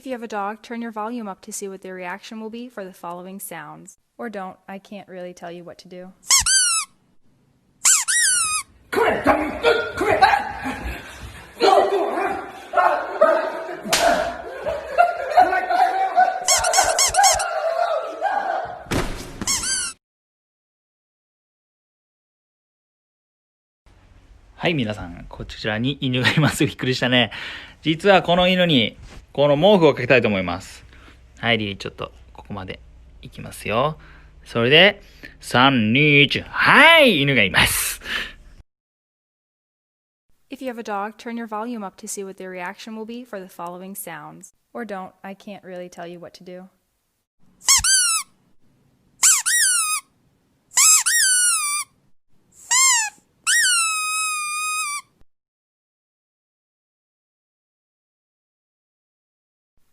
If you have a dog, turn your volume up to see what their reaction will be for the following sounds. Or don't, I can't really tell you what to do. Come here, dummy! Come here!はい、皆さん、こちらに犬がいます。びっくりしたね。実はこの犬に、この毛布をかけたいと思います。はい、リリー、ちょっと、ここまで行きますよ。それで、3、2、1、はい、犬がいます。If you have a dog, turn your volume up to see what their reaction will be for the following sounds. Or don't, I can't really tell you what to do.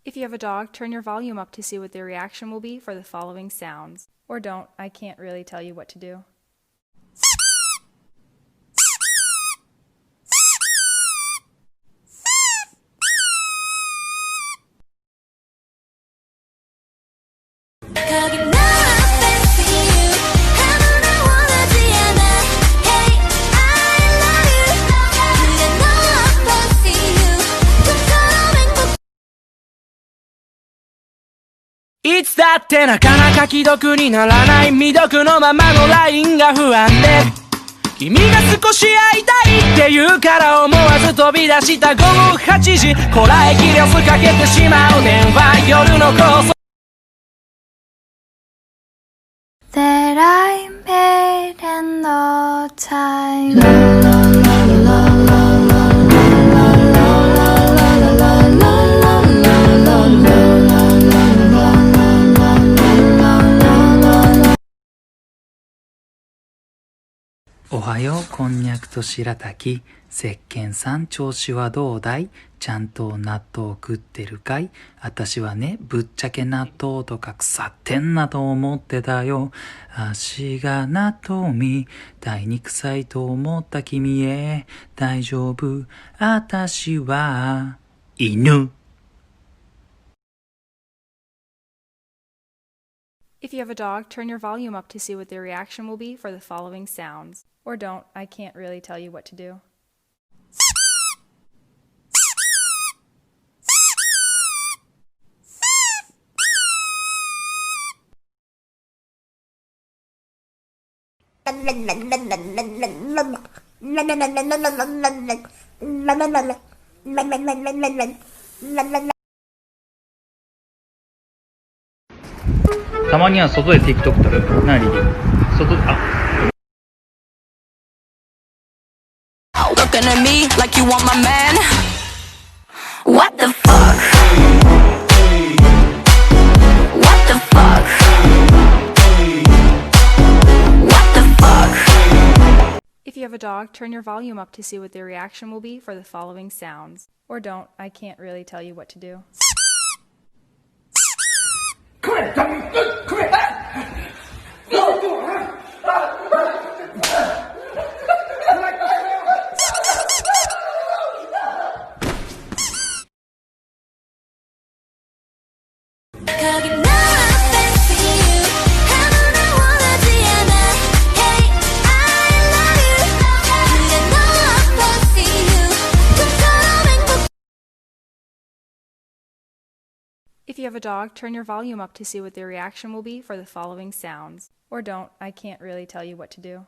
If you have a dog, turn your volume up to see what their reaction will be for the following sounds. Or don't, I can't really tell you what to do. It's いつだってなかなか既読にならない未読のままのラインが不安で君が少し会いたいって言うから思わず飛び出した午後8時こらえきれずかけてしまう電話夜の高速That I made in no timeおはよう、こんにゃくと白滝。石鹸さん、調子はどうだい？ちゃんと納豆食ってるかい？私はね、ぶっちゃけ納豆とか腐ってんなと思ってたよ。足が納豆みたいに臭いと思った君へ。大丈夫、私は犬。If you have a dog, turn your volume up to see what their reaction will be for the following sounds. Or don't, I can't really tell you what to do. .たまには外で TikTok 撮る。なあ、リリー。外、Looking at me like you want my man What the fuck What the fuck What the fuck If you have a dog, turn your volume up to see what their reaction will be for the following sounds. Or don't, I can't really tell you what to do. Come here, dummy! Come here! If you have a dog, turn your volume up to see what their reaction will be for the following sounds. Or don't, I can't really tell you what to do.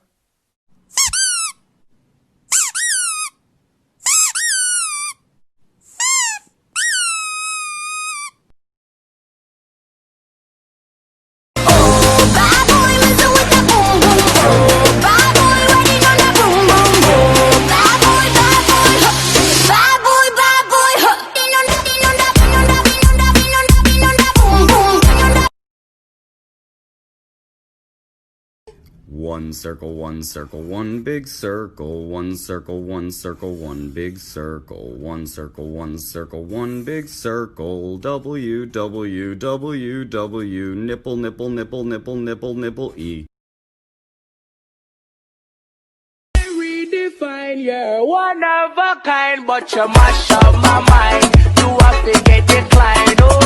One circle, one circle, one big circle, one circle, one circle, one big circle, one circle, one circle, one big circle, W, W, W, W, nipple, nipple, nipple, nipple, nipple, nipple, E. Redefine, you're one of a kind, but you mash up my mind. you have to get declined. Oh,